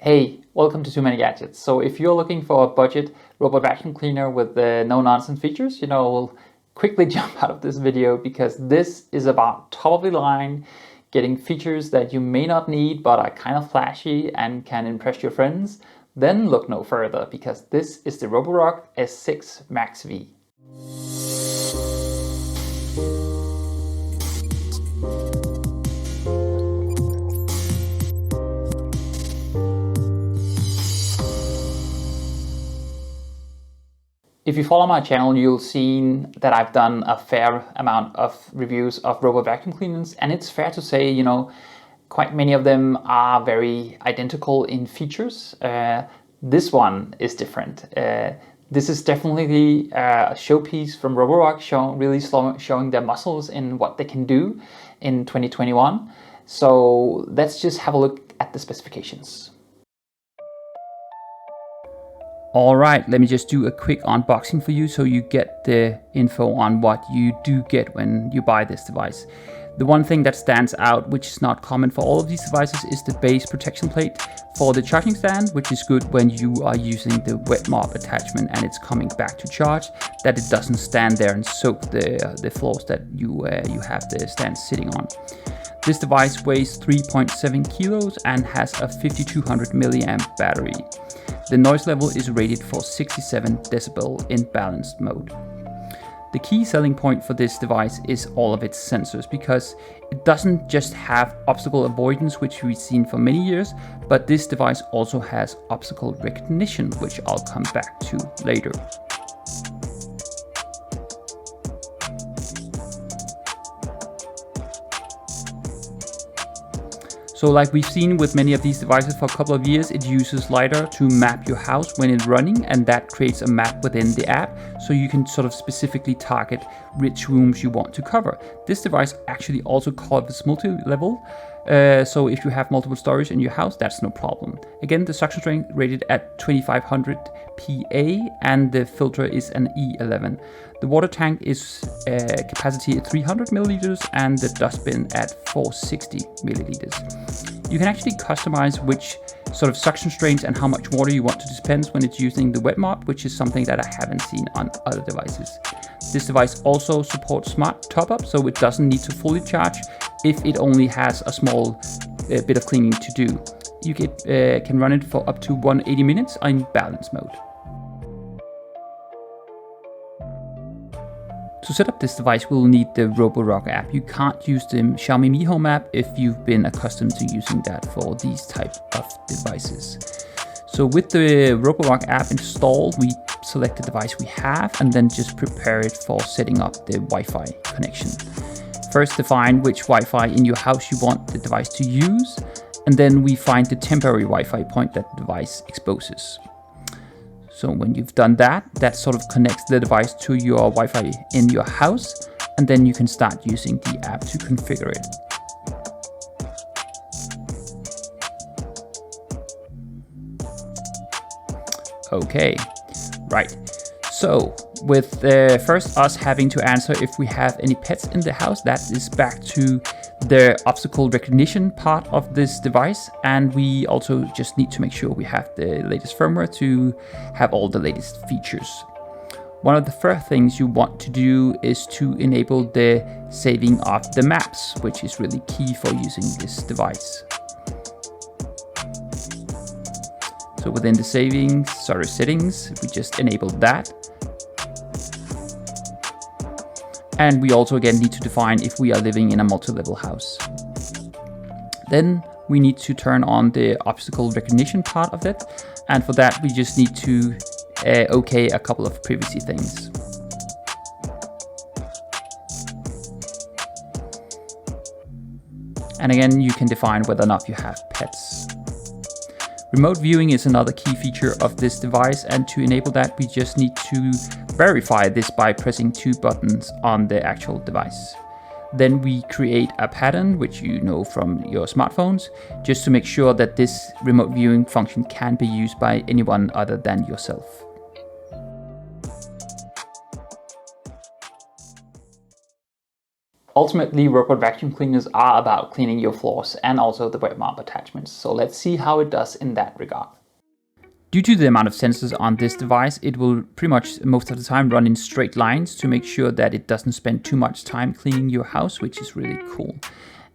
Hey, welcome to Too Many Gadgets. So if you're looking for a budget robot vacuum cleaner with no-nonsense features, we'll quickly jump out of this video because this is about top of the line, getting features that you may not need but are kind of flashy and can impress your friends. Then look no further because this is the Roborock S6 MaxV. If you follow my channel, you'll see that I've done a fair amount of reviews of robot vacuum cleaners, and it's fair to say, quite many of them are very identical in features. This one is different. This is definitely a showpiece from Roborock, showing their muscles in what they can do in 2021. So let's just have a look at the specifications. Alright, let me just do a quick unboxing for you so you get the info on what you do get when you buy this device. The one thing that stands out, which is not common for all of these devices, is the base protection plate for the charging stand, which is good when you are using the wet mop attachment and it's coming back to charge, that it doesn't stand there and soak the floors that you have the stand sitting on. This device weighs 3.7 kilos and has a 5200 milliamp battery. The noise level is rated for 67 decibel in balanced mode. The key selling point for this device is all of its sensors, because it doesn't just have obstacle avoidance, which we've seen for many years, but this device also has obstacle recognition, which I'll come back to later. So like we've seen with many of these devices for a couple of years, it uses LiDAR to map your house when it's running, and that creates a map within the app, so you can sort of specifically target which rooms you want to cover. This device actually also covers multi-level, so if you have multiple stories in your house, that's no problem. Again, the suction strength rated at 2500 PA, and the filter is an E11. The water tank is capacity at 300 milliliters and the dustbin at 460 milliliters. You can actually customize which sort of suction strains and how much water you want to dispense when it's using the wet mop, which is something that I haven't seen on other devices. This device also supports smart top-up, so it doesn't need to fully charge if it only has a small bit of cleaning to do. You can run it for up to 180 minutes in balance mode. To set up this device, we'll need the Roborock app. You can't use the Xiaomi Mi Home app if you've been accustomed to using that for these type of devices. So with the Roborock app installed, we select the device we have and then just prepare it for setting up the Wi-Fi connection. First, define which Wi-Fi in your house you want the device to use, and then we find the temporary Wi-Fi point that the device exposes. So when you've done that, that sort of connects the device to your Wi-Fi in your house, and then you can start using the app to configure it. Okay, right. So with first us having to answer if we have any pets in the house, that is back to the obstacle recognition part of this device, and we also just need to make sure we have the latest firmware to have all the latest features. One of the first things you want to do is to enable the saving of the maps, which is really key for using this device. So within the settings, we just enable that. And we also again need to define if we are living in a multi-level house. Then we need to turn on the obstacle recognition part of it. And for that, we just need to okay a couple of privacy things. And again, you can define whether or not you have pets. Remote viewing is another key feature of this device, and to enable that, we just need to verify this by pressing two buttons on the actual device. Then we create a pattern, which you know from your smartphones, just to make sure that this remote viewing function can be used by anyone other than yourself. Ultimately, robot vacuum cleaners are about cleaning your floors and also the wet mop attachments. So let's see how it does in that regard. Due to the amount of sensors on this device, it will pretty much most of the time run in straight lines to make sure that it doesn't spend too much time cleaning your house, which is really cool.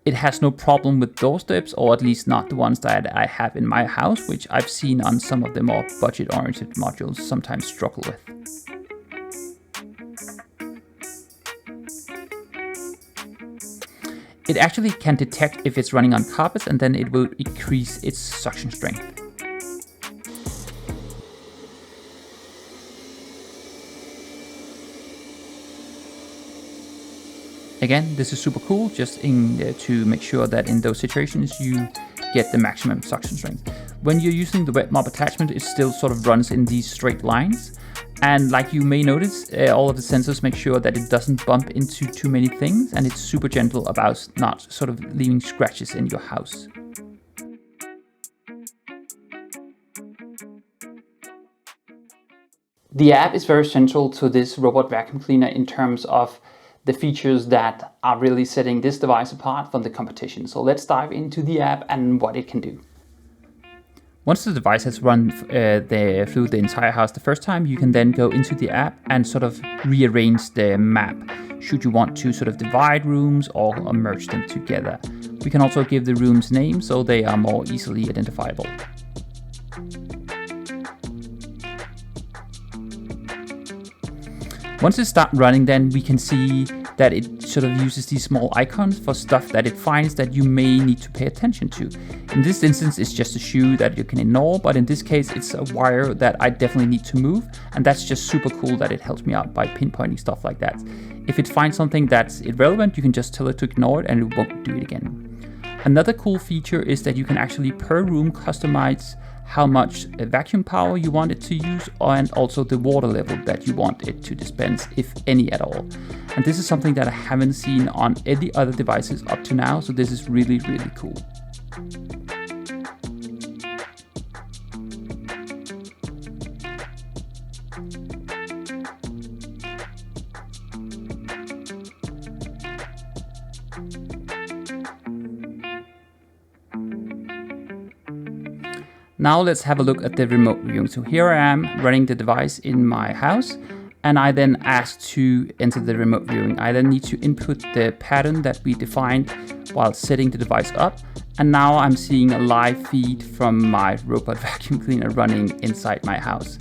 It has no problem with doorsteps, or at least not the ones that I have in my house, which I've seen on some of the more budget-oriented modules sometimes struggle with. It actually can detect if it's running on carpets, and then it will increase its suction strength. Again, this is super cool, just to make sure that in those situations you get the maximum suction strength. When you're using the wet mop attachment, it still sort of runs in these straight lines. And like you may notice, all of the sensors make sure that it doesn't bump into too many things, and it's super gentle about not sort of leaving scratches in your house. The app is very central to this robot vacuum cleaner in terms of the features that are really setting this device apart from the competition. So let's dive into the app and what it can do. Once the device has run through the entire house the first time, you can then go into the app and sort of rearrange the map, should you want to sort of divide rooms or merge them together. We can also give the rooms names so they are more easily identifiable. Once it starts running, then we can see that it sort of uses these small icons for stuff that it finds that you may need to pay attention to. In this instance, it's just a shoe that you can ignore, but in this case, it's a wire that I definitely need to move, and that's just super cool that it helps me out by pinpointing stuff like that. If it finds something that's irrelevant, you can just tell it to ignore it and it won't do it again. Another cool feature is that you can actually per room customize how much vacuum power you want it to use, and also the water level that you want it to dispense, if any at all. And this is something that I haven't seen on any other devices up to now, so this is really, really cool. Now let's have a look at the remote viewing. So here I am running the device in my house, and I then ask to enter the remote viewing. I then need to input the pattern that we defined while setting the device up. And now I'm seeing a live feed from my robot vacuum cleaner running inside my house.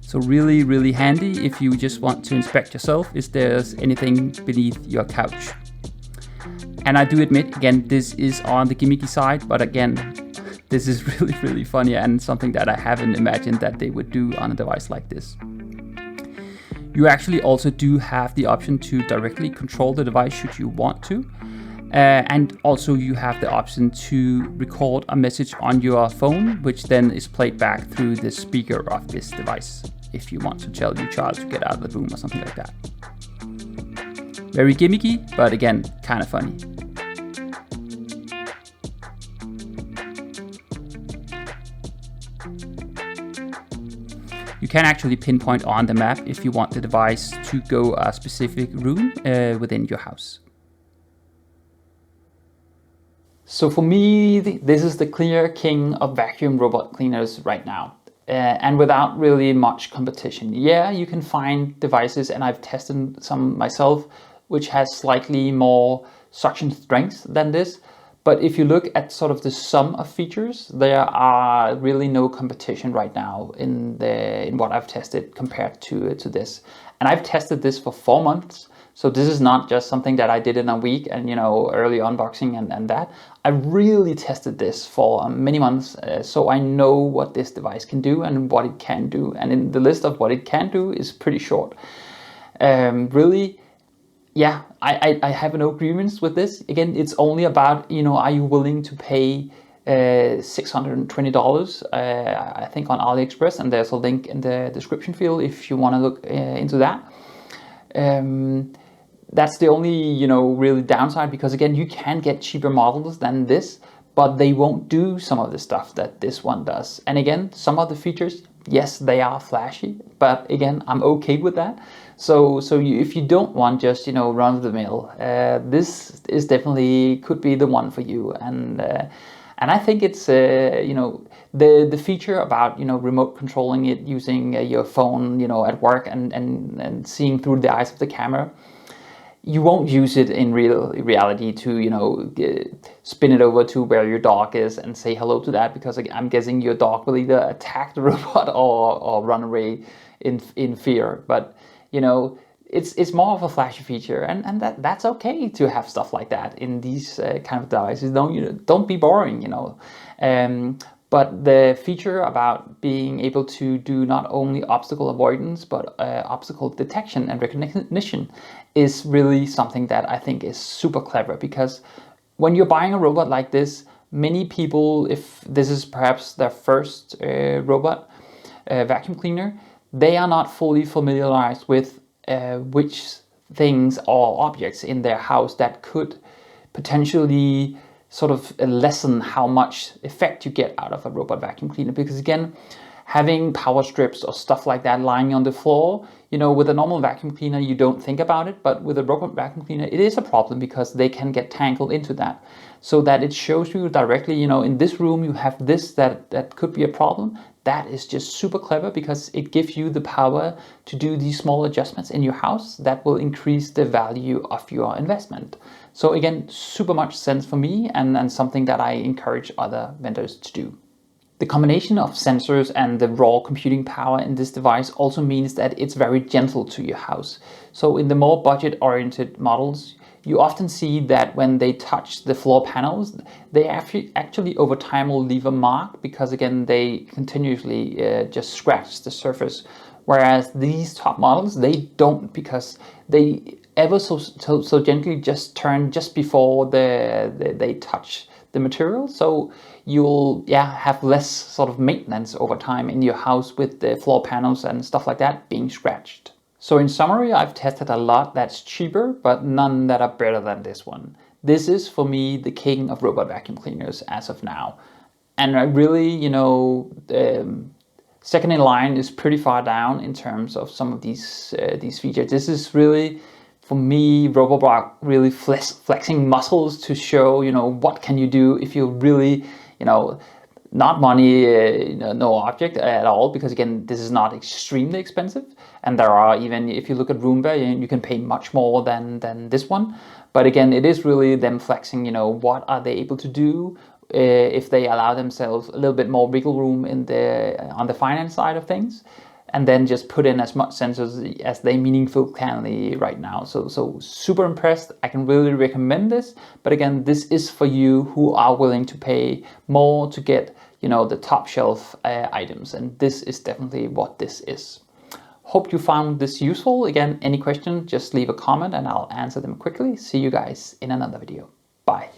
So really, really handy if you just want to inspect yourself if there's anything beneath your couch. And I do admit, again, this is on the gimmicky side, but again, this is really, really funny and something that I haven't imagined that they would do on a device like this. You actually also do have the option to directly control the device should you want to. And also you have the option to record a message on your phone, which then is played back through the speaker of this device, if you want to tell your child to get out of the room or something like that. Very gimmicky, but again, kind of funny. You can actually pinpoint on the map if you want the device to go a specific room within your house. So for me, this is the clear king of vacuum robot cleaners right now. And without really much competition. Yeah, you can find devices, and I've tested some myself, which has slightly more suction strength than this. But if you look at sort of the sum of features, there are really no competition right now in what I've tested compared to this. And I've tested this for 4 months. So this is not just something that I did in a week and, early unboxing and that. I really tested this for many months. So I know what this device can do and what it can do. And in the list of what it can do is pretty short. Really, yeah, I have no agreements with this. Again, it's only about, are you willing to pay $620, I think, on AliExpress, and there's a link in the description field if you want to look into that. That's the only, really downside, because again, you can get cheaper models than this, but they won't do some of the stuff that this one does. And again, some of the features, yes, they are flashy, but again, I'm okay with that. So if you don't want just, you know, run of the mill, this is definitely could be the one for you. And I think it's you know, the feature about, you know, remote controlling it using your phone, you know, at work and seeing through the eyes of the camera. You won't use it in reality to, you know, spin it over to where your dog is and say hello to that, because I'm guessing your dog will either attack the robot or run away in fear. But, you know, it's more of a flashy feature, and that's okay to have stuff like that in these kind of devices. Don't be boring, you know. But the feature about being able to do not only obstacle avoidance, but obstacle detection and recognition is really something that I think is super clever, because when you're buying a robot like this, many people, if this is perhaps their first robot vacuum cleaner, they are not fully familiarized with which things or objects in their house that could potentially sort of lessen how much effect you get out of a robot vacuum cleaner. Because again, having power strips or stuff like that lying on the floor, you know, with a normal vacuum cleaner, you don't think about it, but with a robot vacuum cleaner, it is a problem, because they can get tangled into that. So that it shows you directly, you know, in this room you have this that could be a problem. That is just super clever, because it gives you the power to do these small adjustments in your house that will increase the value of your investment. So again, super much sense for me, and something that I encourage other vendors to do. The combination of sensors and the raw computing power in this device also means that it's very gentle to your house. So in the more budget-oriented models, you often see that when they touch the floor panels, they actually over time will leave a mark, because again, they continuously just scratch the surface. Whereas these top models, they don't, because they ever so gently just turn just before they touch the material. So you'll have less sort of maintenance over time in your house with the floor panels and stuff like that being scratched. So in summary, I've tested a lot that's cheaper, but none that are better than this one. This is for me the king of robot vacuum cleaners as of now. And I really, you know, second in line is pretty far down in terms of some of these features. This is really, for me, Roborock really flexing muscles to show, you know, what can you do if you really, you know, not money, no object at all, because again, this is not extremely expensive. And there are, even if you look at Roomba, you can pay much more than this one. But again, it is really them flexing, you know, what are they able to do if they allow themselves a little bit more wiggle room in on the finance side of things, and then just put in as much sensors as they meaningfully can right now. So super impressed. I can really recommend this. But again, this is for you who are willing to pay more to get, you know, the top shelf items. And this is definitely what this is. Hope you found this useful. Again, any question, just leave a comment and I'll answer them quickly. See you guys in another video. Bye.